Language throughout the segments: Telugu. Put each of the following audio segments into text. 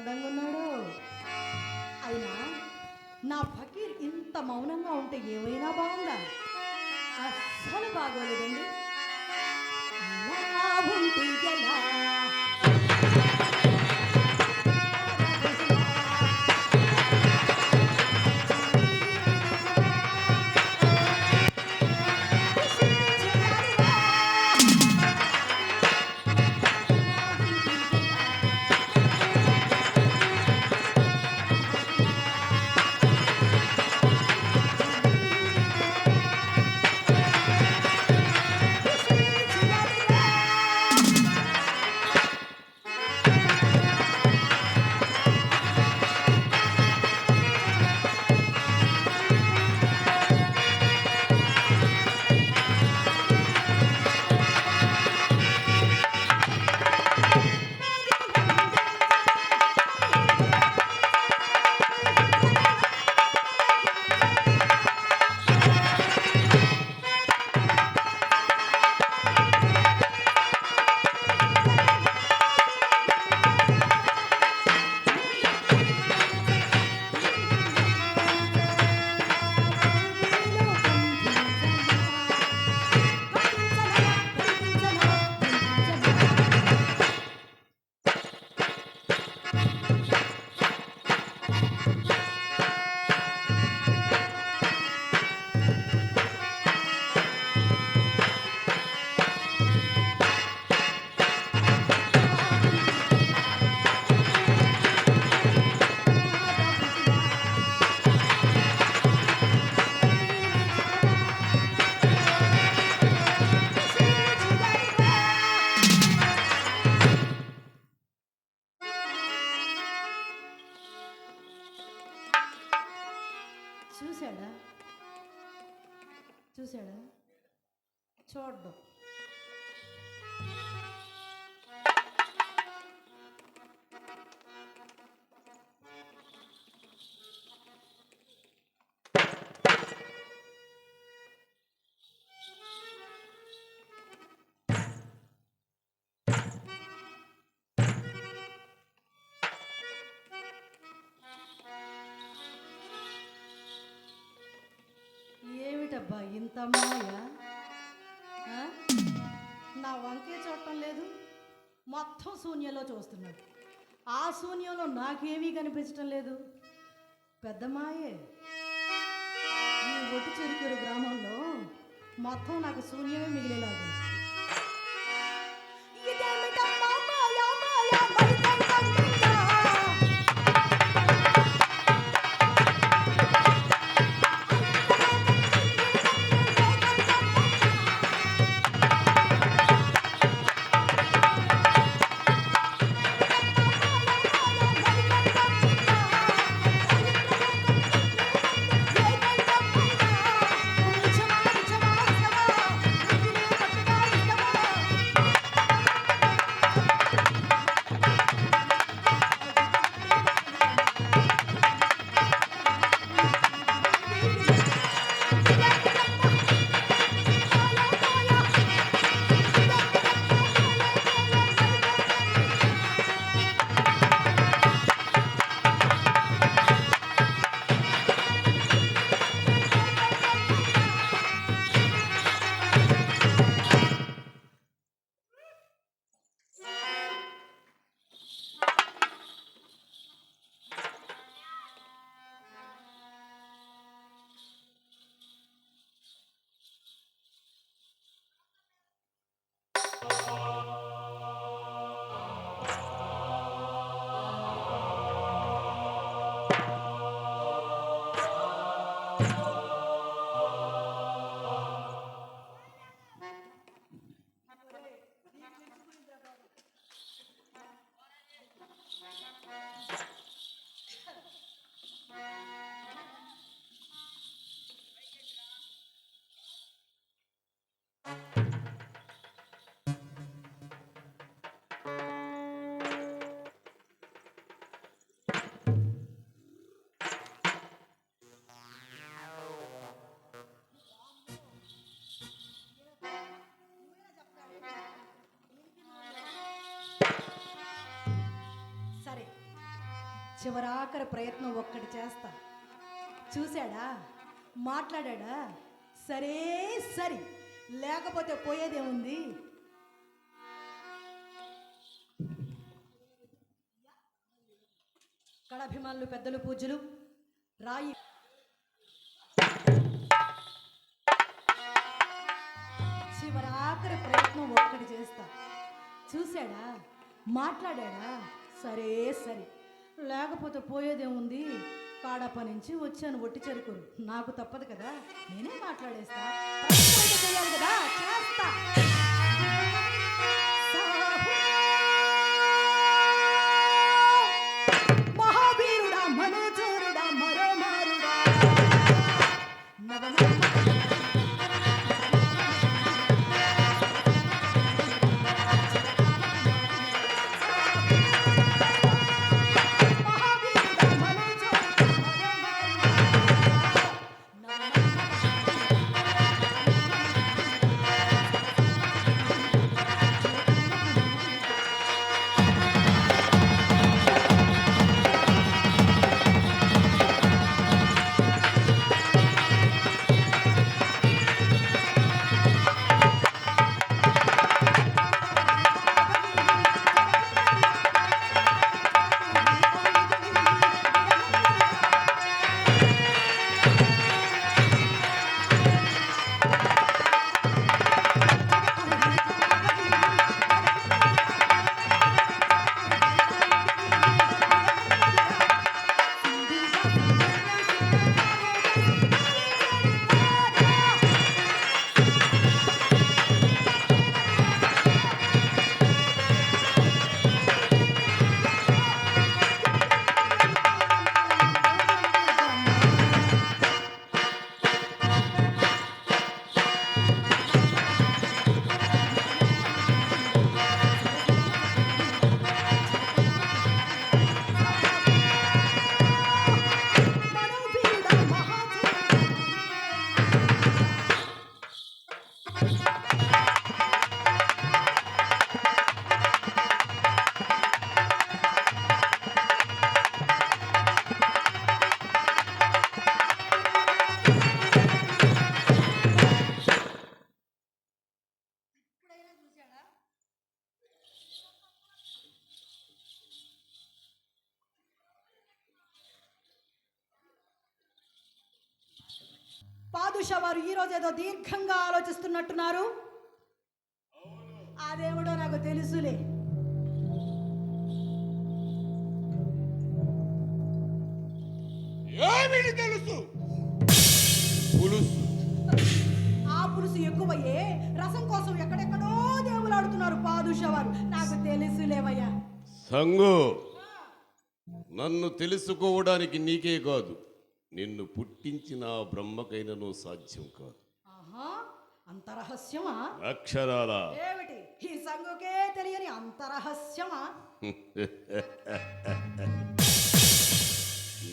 అందంగా ఉన్నాడు. అయినా నా ఫకీర్ ఇంత మౌనంగా ఉంటే ఏమైనా బాగుందా? అస్సలు బాగోలేదండి. అలా ఉంటే ఎలా? చూశాడా? చూశాడా? చూడ్డం. ఏమిటబ్బా ఇంత మాయ? ఆ? నా వంకే చూడటం లేదు, మొత్తం శూన్యంలో చూస్తున్నాడు. ఆ శూన్యంలో నాకేమీ కనిపించటం లేదు. పెద్ద మాయే. ఈ ఒట్టి చెరుకూరు గ్రామంలో మొత్తం నాకు శూన్యమే మిగిలేలాగా. ఇదేమిటమ్మా మాయా మాయా మైకంఠంగా? చివరాఖరి ప్రయత్నం ఒక్కటి చేస్తా. చూశాడా, మాట్లాడా, సరే సరి, లేకపోతే పోయేదేముంది. కళాభిమానులు, పెద్దలు, పూజలు, రాయి చివరాఖరి ప్రయత్నం ఒక్కటి చేస్తా. చూశాడా, మాట్లాడా, సరే సరి, లేకపోతే పోయేదేముంది. కాడప నుంచి వచ్చాను ఒట్టి చెరుకురు, నాకు తప్పదు కదా, నేనే మాట్లాడేస్తా. చేయాలి కదా, చేస్తా. మహావీరుడా, మనోజోరుడా, మరోమారుడా, పాదుషా వారు ఈరోజు ఏదో దీర్ఘంగా ఆలోచిస్తున్నట్టున్నారు. అదేమిడో నాకు తెలుసులే. ఏమిటి తెలుసు? పులుసు. ఆ పులుసు ఎక్కువయ్యే రసం కోసం ఎక్కడెక్కడో దేవులాడుతున్నారు పాదుషా వారు. నాకు తెలుసులేవయ్యా. సంగు, నన్ను తెలుసుకోవడానికి నీకే కాదు, నిన్ను పుట్టించిన బ్రహ్మకైనను సాధ్యం కాదు. ఆహా, అంత రహస్యమా? అక్షరాల ఏమిటి ఈ సంగుకే తెలియని అంత రహస్యమా?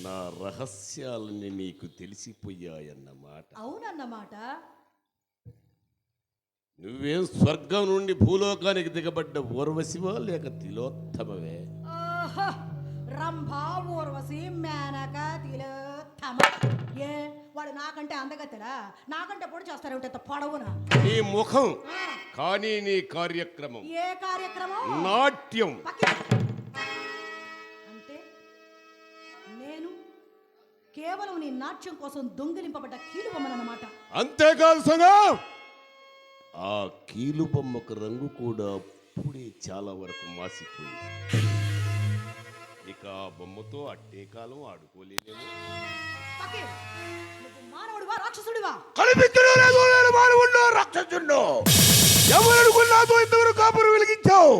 నా రహస్యాలని నీకు తెలిసిపోయాయన్నమాట. అవునన్నమాట. నువ్వేం స్వర్గం నుండి భూలోకానికి దిగబడ్డ ఊర్వశివా లేక తిలోత్తమవే? ఆహా, రంభా, ఊర్వశి, మేనక, తిలోత్తమ. ఏ వాడు నాకంటే అందగత్తెరా? నాకంటే పొడి చేస్తారేమిటి పొడవునా? నీ ముఖం, కానీ నీ కార్యక్రమం. ఏ కార్యక్రమం? నాట్యం. అంటే నేను కేవలం నీ నాట్యం కోసం దొంగిలింపబడ్డ కీలుబొమ్మనన్నమాట. అంతేకాదు సంగం, ఆ కీలుబొమ్మకు రంగు కూడా అప్పుడే చాలా వరకు మాసిపోయింది. ఇక ఆ బొమ్మతో అట్టే కాలం ఆడుకోలేనేమో. మానవుడువా రాక్షసుడివా? మానవుడు రాక్షసుడు ఎవరనుకున్నాతో ఇంతవరకు కాపురు వెలిగించావు.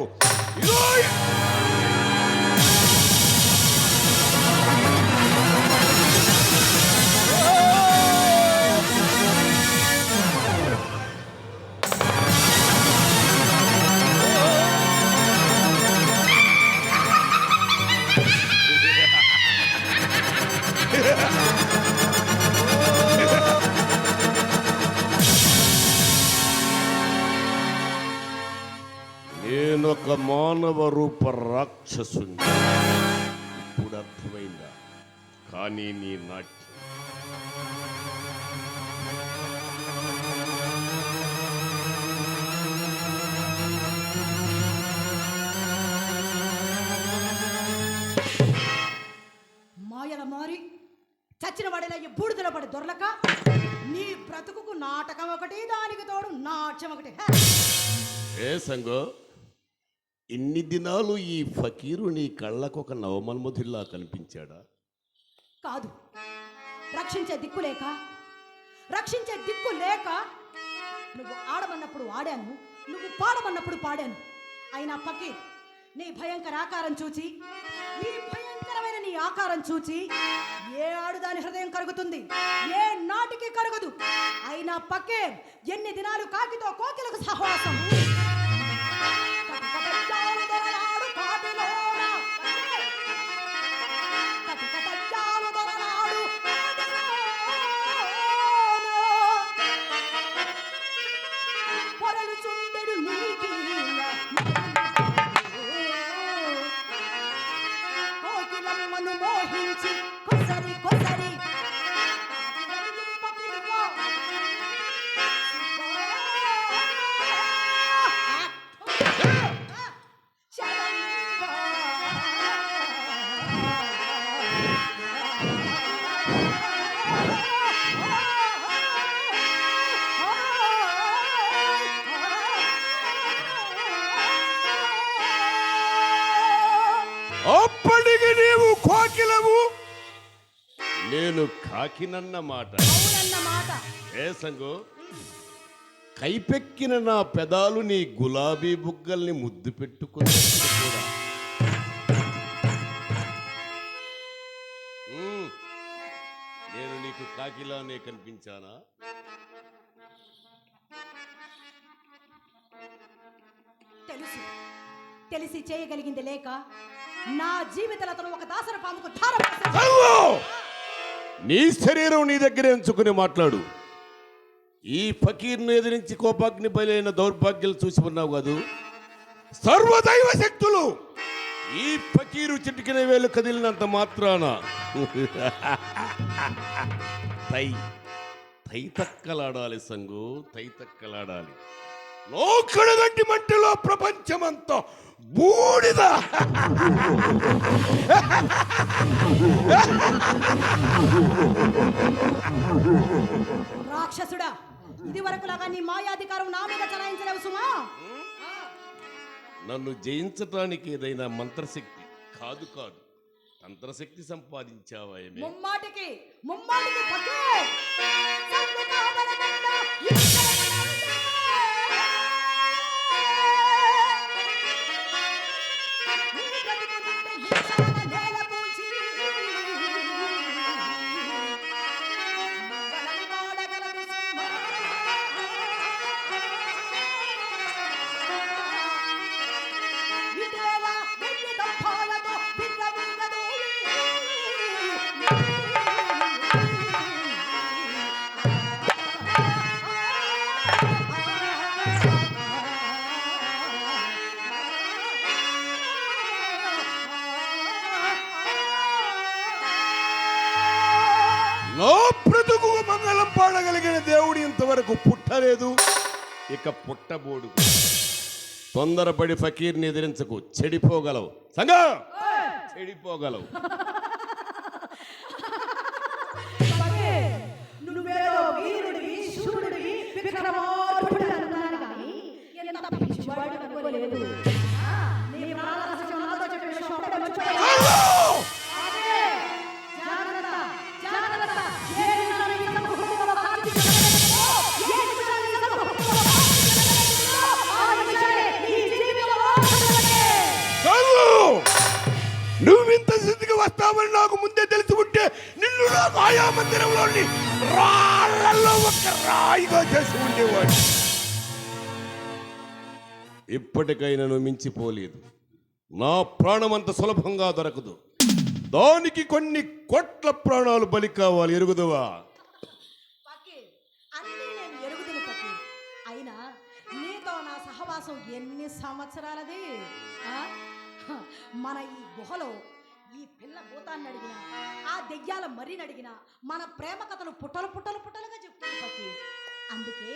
నేనొక మానవ రూప రాక్షసుని. ఇప్పుడు అర్థమైందా? కానీ నీ నాట్యం మాయల మారి చచ్చిన వాడిలా ఈ బూడిదల పడి దొరలక నీ బ్రతుకుకు నాటకం ఒకటి, దానికి తోడు నాట్యం ఒకటి. ఏ సంగో, ఇన్ని దినాలు ఈ ఫకీరు నీ కళ్ళకు ఒక నవమన్మధుల్లా కనిపించాడా? కాదు, రక్షించే దిక్కు లేక, రక్షించే దిక్కు లేక నువ్వు ఆడమన్నప్పుడు ఆడాను, నువ్వు పాడమన్నప్పుడు పాడాను. అయినా ఫకీర్, నీ భయంకర ఆకారం చూచి, నీ భయంకరమైన నీ ఆకారం చూచి ఏ ఆడుదాని హృదయం కరుగుతుంది? ఏ నాటికి కరగదు. అయినా ఫకీర్, ఎన్ని దినాలు కాకితో కోకిలకు సహవాసం? అప్పటికి నీవు కోకిలవు, నేను కాకినన్న మాట. ఏ సంగో, కైపెక్కిన నా పెదాలు నీ గులాబీ బుగ్గల్ని ముద్దు పెట్టుకున్నప్పుడు కూడా నేను నీకు కాకిలానే కనిపించానా? తెలుసు, తెలిసి చేయగలిగింది లేక నా జీవితాలతో ఒక దాసర పాముకు ధార. నీ శరీరం నీ దగ్గర ఎంచుకుని మాట్లాడు. ఈ ఫకీర్ను ఎదిరించి కోపాగ్ని బయలైన దౌర్భాగ్యాలు చూసి ఉన్నావు కాదు. సర్వదైవ శక్తులు ఈ ఫకీరు చిటికిన వేలు కదిలినంత మాత్రాన తైతక్కలాడాలి సంగు, తైతక్కలాడాలి. లోకడగంటి మంటలో ప్రపంచమంతా బూడిద. రాక్షసుడా, ఇది వరకులాగా నీ మాయాధికారం నా మీద చలాయించలేవు సుమా. నన్ను జయించటానికి ఏదైనా మంత్రశక్తి కాదు కాదు తంత్రశక్తి సంపాదించావా? ముమ్మాటికి ముమ్మాటికి ఫకీర్. సంగు కావలగండ ఇక్కడగలండ. నీ బ్రతుకు నిండే ఈశాన నేల పూచి మంగళం వాడగలదు సుమా. ఇదేలా వెయ్యి దంభాలతో విర్రవీగదు. నా బ్రతుకు మంగళం పాడగలిగిన దేవుడు ఇంతవరకు పుట్టలేదు, ఇక పుట్టబోడు. తొందరపడి ఫకీర్ని ఎదిరించకు, చెడిపోగలవు సంగా, చెడిపోగలవు. ఫకీర్, నువ్వేదో వీరుడివి, శూరుడివి, విక్రమార్కుడివి అనుకున్నాను కానీ ఎంత పిచ్చివాడివి అనుకోలేదు. నీ ప్రాణరహస్యం నాతో చెప్పే విషయం అప్పుడే మర్చిపోయావు. అదే, జాగ్రత్త, జాగ్రత్త. ఏ నిమిషాన్ని ఈ సమూహంలో కాల్చి చెడగొట్టగలదో, ఏ నిమిషాన్ని ఈ సమూహంలో కాల్చి చెడగొట్టగలదో, ఆ నిమిషాలే నీ జీవితంలో ఆఖరివే. నువ్వింత స్థితికి వస్తావని నాకు ముందే తెలిసి ఉంటే నిన్ను నా మాయా మందిరంలోని రాళ్లలో ఒక రాయిగా చేసి ఉండేవాడు. ఇప్పటికైనా నువ్వు మించిపోలేదు. నా ప్రాణం అంత సులభంగా దొరకదు. దానికి కొన్ని కోట్ల ప్రాణాలు బలి కావాలి, ఎరుగుదువా? ఫకీర్, అన్నీ నేను ఎరుగుదును ఫకీర్. అయినా నీతో నా సహవాసం ఎన్ని సంవత్సరాలది? ఆ? మన ఈ గుహలో ఈ పిల్ల భూతాన్ని అడిగినా, ఆ దెయ్యాల మరిని అడిగినా మన ప్రేమ కథను పుట్టలుగా చెప్తుంది ఫకీర్. అందుకే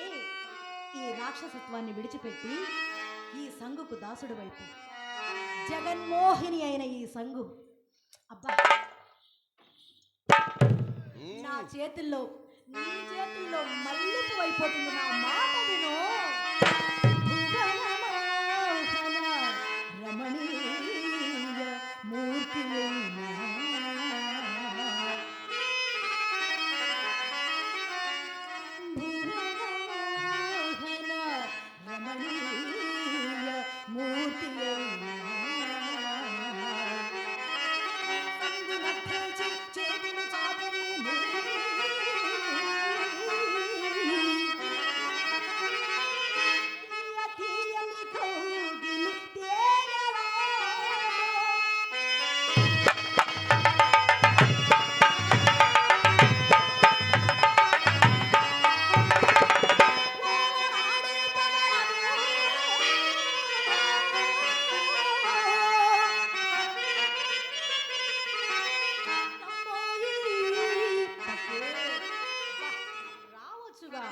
ఈ రాక్షసత్వాన్ని విడిచిపెట్టి ఈ సంగుకు దాసుడు వైపు జగన్మోహిని అయిన ఈ సంగు, అబ్బా నా చేతుల్లో నీ చేతుల్లో మల్లెపు అయిపోతుంది. నా మాట విను. భువనమోహన రమణీయ మూర్తి అయినా భువనమోహన రమణీయ మూర్తి అయినా చేతులు చాపని తీయని కౌగిలి తేనెలో రావచ్చుగా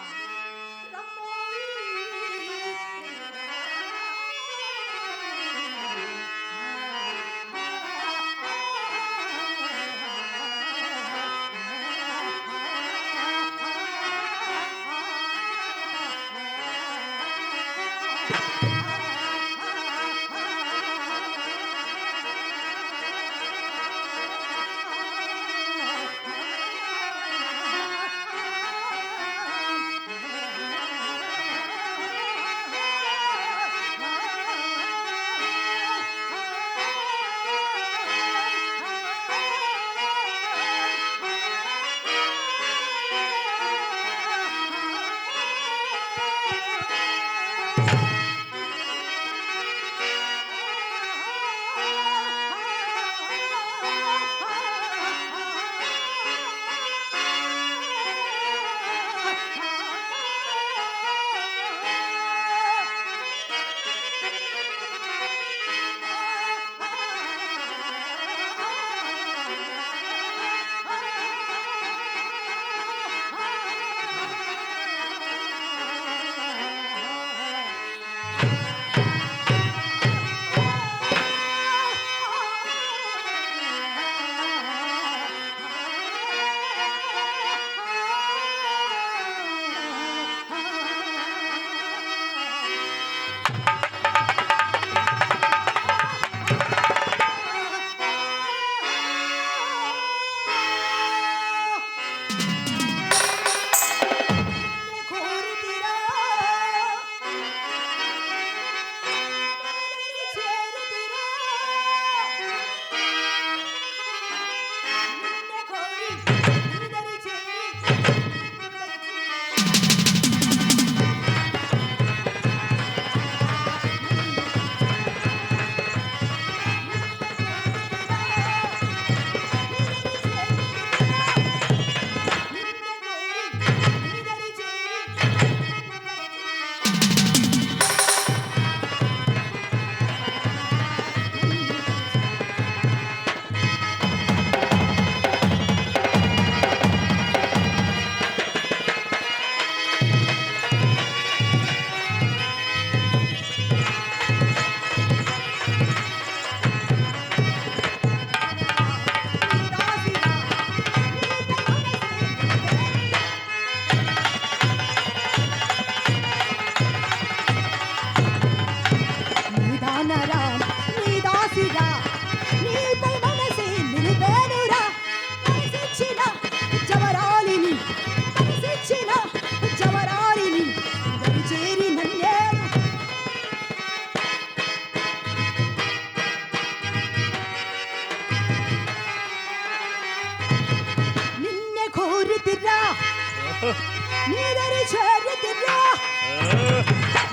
నీదరి చేరితిరా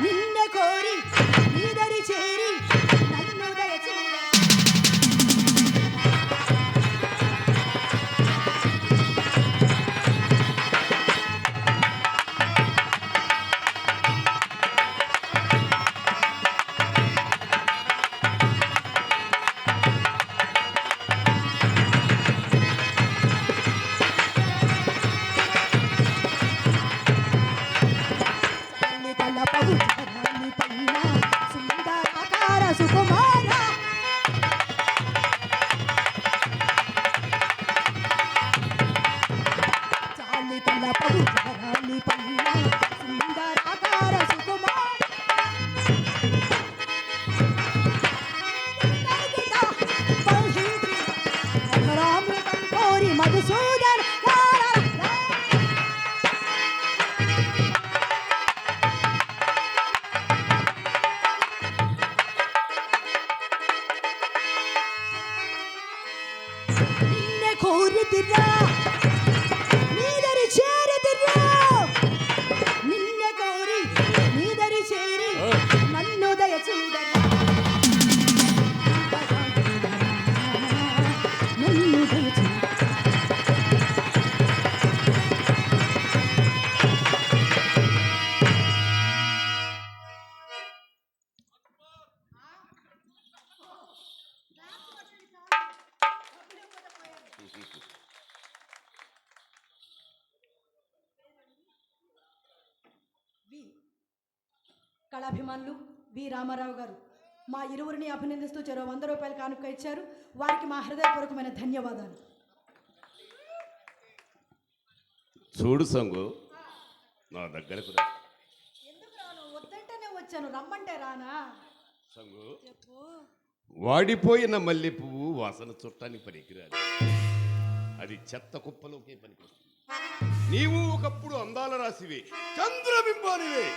నిన్నే కోరి నీదరి చేరి నన్ను దయచేయి సుకుమార చాలి తలపడు చాలి పల్ల సుందరాకార సుకుమార రామృతం కోరి మధుసూదన నిన్నే కోరితిరా నీదరి చేరితిరా నిన్నే కోరి నీదరి చేరి నన్ను దయ చూడరా నన్ను దయ చూడరా కళాభిమానులు వి రామారావు గారు మా ఇరువురిని అభినందిస్తూ చెరో 100 రూపాయలు కానుక ఇచ్చారు. వారికి మా హృదయపూర్వకమైన ధన్యవాదాలు. చూడు సంగు, నా దగ్గరకు రా. ఎందుకు రాను? వద్దంటేనే వచ్చాను, రమ్మంటే రానా? సంగు, చెప్పు. వాడిపోయిన మల్లె పువ్వు వాసన చుట్టానికి పనికిరాదు, అది చెత్త కుప్పలోకే పనికొస్తుంది. నీవు ఒకప్పుడు అందాల రాసివే, చంద్రబింబానివే.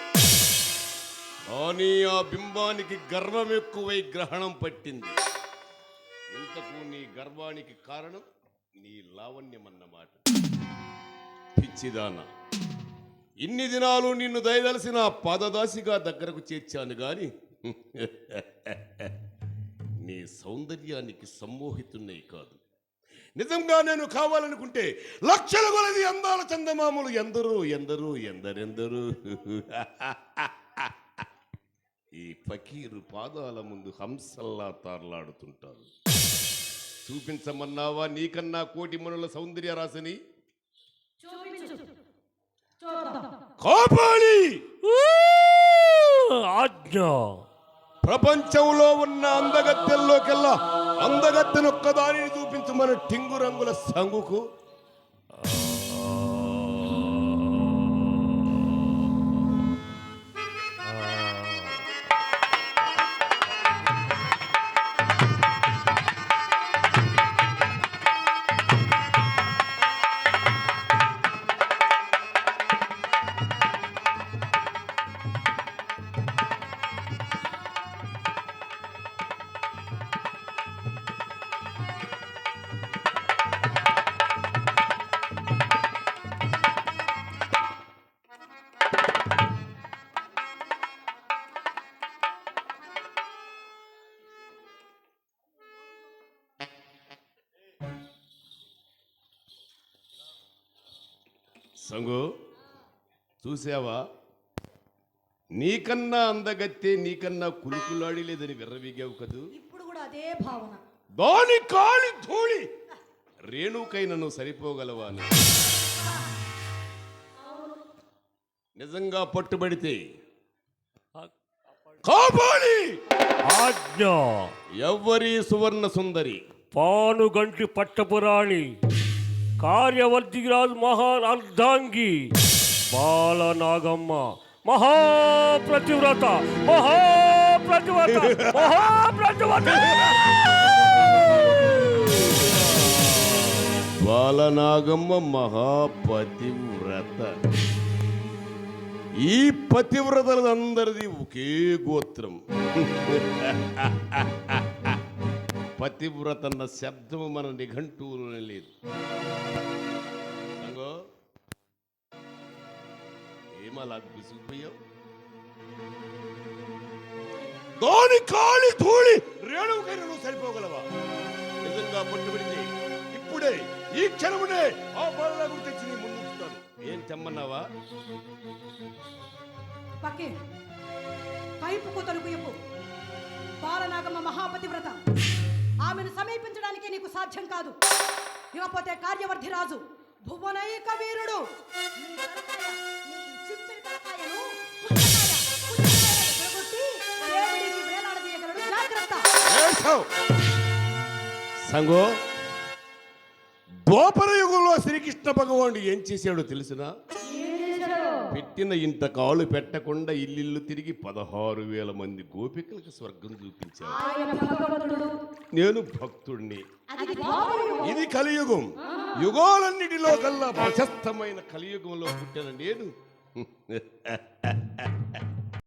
కానీ ఆ బింబానికి గర్వం ఎక్కువై గ్రహణం పట్టింది. ఇంతకు నీ గర్వానికి కారణం నీ లావణ్యమన్నమాట. పిచ్చిదాన, ఇన్ని దినాలు నిన్ను దయదలసిన పాదదాసిగా దగ్గరకు చేర్చాను గాని నీ సౌందర్యానికి సమ్మోహితున్నై కాదు. నిజంగా నేను కావాలనుకుంటే లక్షల కొలది అందాల చందమాములు ఎందరూ ఎందరూ ఎందరెందరూ ఈ ఫకీరు పాదాల ముందు హంసల్లా తారలాడుతుంటారు. చూపించమన్నావా నీకన్నా కోటి మనుల సౌందర్య రాశని? కాపాలి ఆజ్ఞ. ప్రపంచంలో ఉన్న అందగత్తెల్లోకెల్లా అందగత్తెనొక్కదానిని చూపించమని టింగు రంగుల సంగుకు సంగు చూసావా? నీకన్నా అందగత్తే నీకన్నా కులుకులాడి లేదని విర్రవీగావు కదూ. ఇప్పుడు కూడా అదే భావన. దాని కాలి ధూళి రేణుకైనను సరిపోగలవా? నిజంగా పట్టుబడితే కాపాలి ఆజ్ఞ. ఎవ్వరి సువర్ణ సుందరి పానుగంటి పట్టపురాణి కార్యవర్ధిరాజు మహాన్ అర్ధాంగి బాలనాగమ్మ మహాప్రతివ్రత మహాప్రతివ్రత మహాప్రతివ్రత. బాలనాగమ్మ మహాపతివ్రత. ఈ పతివ్రతలందరిది ఒకే గోత్రం. పతివ్రత అన్న శబ్దము మన నిఘంటువులోనే లేదు. సంగో, ఏమలా విసిగిపోయావు? దాని కాలి ధూళి రేణుకైన నువ్వు సరిపోగలవా? నిజంగా పట్టుబడితే ఇప్పుడే ఈ క్షణమునే ఆ బాల గురించి నీ ముందుంచుతాను. ఏం తెమ్మన్నావా? పక్కే కైపుకు తలుపు ఎప్పు. బాలనాగమ్మ మహాపతివ్రత, ఆమెను సమీపించడానికి నీకు సాధ్యం కాదు. ఇకపోతే కార్యవర్ధి రాజు భువనైక వీరుడు నీ తలకాయ, నీ చిప్పిరి తలకాయను పుచ్చకాయ, పుచ్చకాయ ఎగరగొట్టి దేవుడికి వేలాడదీయగలడు. జాగ్రత్త. చేశావు సంగో. ద్వాపర యుగంలో శ్రీకృష్ణ భగవానుడు ఏం చేశాడో తెలిసినా? పెట్టిన ఇంత కాలు పెట్టకుండా ఇల్లు తిరిగి 16,000 మంది గోపికలకు స్వర్గం చూపించాడు. నేను భక్తుడిని. ఇది కలియుగం. యుగాలన్నిటిలో కల్లా ప్రశస్తమైన కలియుగంలో పుట్టిన నేను